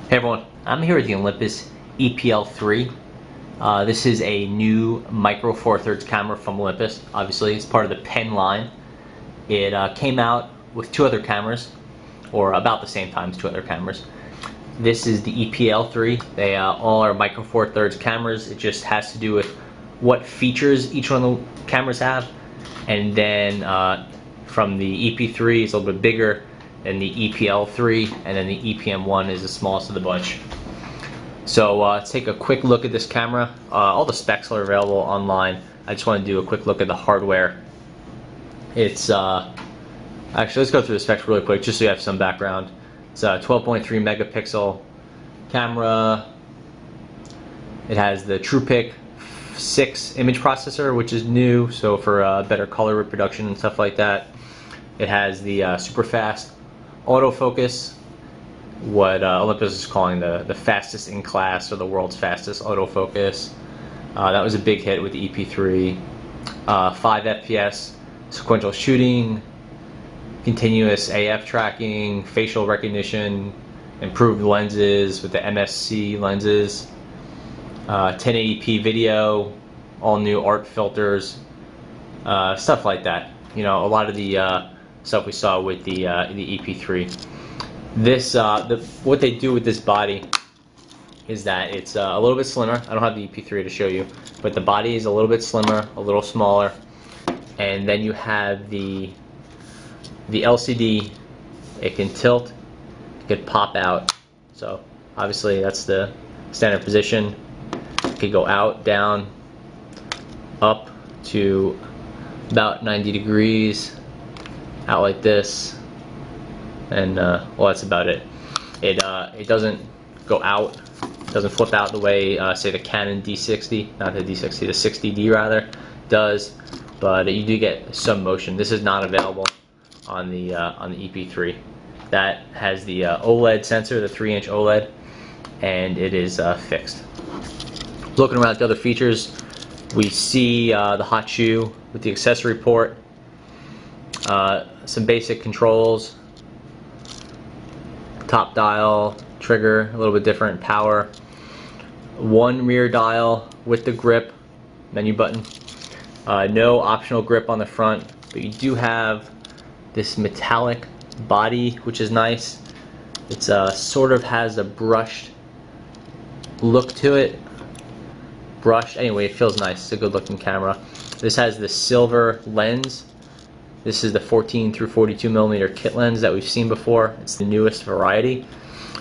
Hey everyone, I'm here with the Olympus E-PL3. This is a new micro four thirds camera from Olympus. Obviously, it's part of the pen line. It came out with two other cameras, or about the same time as two other cameras. This is the E-PL3. They all are micro four thirds cameras. It just has to do with what features each one of the cameras have. And then from the EP3, it's a little bit bigger, and the E-PL3, and then the EPM1 is the smallest of the bunch. So let's take a quick look at this camera. All the specs are available online. I just want to do a quick look at the hardware. It's actually, let's go through the specs really quick just so you have some background. It's a 12.3 megapixel camera. It has the TruePic 6 image processor, which is new, so for better color reproduction and stuff like that. It has the super fast autofocus, what Olympus is calling the fastest in class, or the world's fastest autofocus. That was a big hit with the EP3. 5 FPS sequential shooting, continuous AF tracking, facial recognition, improved lenses with the MSC lenses, 1080p video, all new art filters, stuff like that. You know, a lot of the stuff we saw with the EP3. This what they do with this body is that it's a little bit slimmer. I don't have the EP3 to show you, but the body is a little bit slimmer, a little smaller, and then you have the LCD. It can tilt, it could pop out. So obviously that's the standard position. It could go out, down, up to about 90 degrees. Out like this, and well, that's about it. It doesn't go out, doesn't flip out the way say the Canon D60, not the D60, the 60D rather does, but you do get some motion. This is not available on the EP3. That has the OLED sensor, the 3-inch OLED, and it is fixed. Looking around at the other features, we see the hot shoe with the accessory port. Some basic controls, top dial, trigger, a little bit different, power, one rear dial with the grip, menu button, no optional grip on the front, but you do have this metallic body, which is nice. It's sort of has a brushed look to it. Brushed, anyway, it feels nice. It's a good looking camera. This has the silver lens. This is the 14 through 42 millimeter kit lens that we've seen before. It's the newest variety,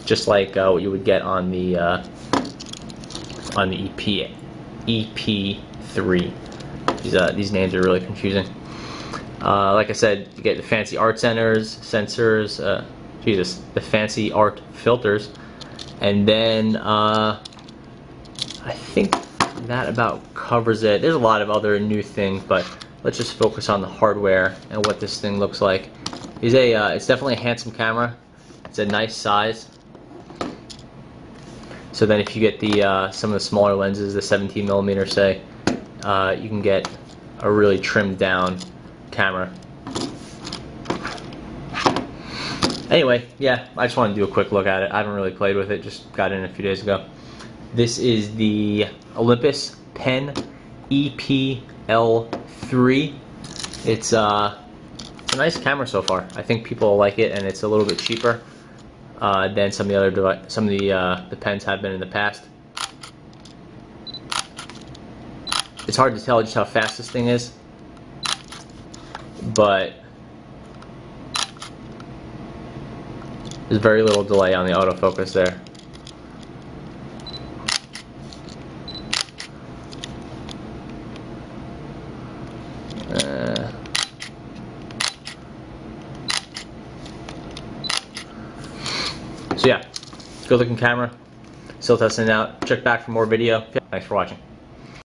just like what you would get on the EP3. These names are really confusing. Like I said, you get the fancy art sensors, the fancy art filters, and then I think that about covers it. There's a lot of other new things, but let's just focus on the hardware and what this thing looks like. It's definitely a handsome camera. It's a nice size. So then if you get the some of the smaller lenses, the 17 millimeter say, you can get a really trimmed down camera. Anyway, yeah, I just wanted to do a quick look at it. I haven't really played with it, just got in a few days ago. This is the Olympus Pen E-PL3. It's a nice camera so far. I think people like it, and it's a little bit cheaper than some of the other the pens have been in the past. It's hard to tell just how fast this thing is, but there's very little delay on the autofocus there. So yeah, good looking camera. Still testing it out. Check back for more video. Thanks for watching.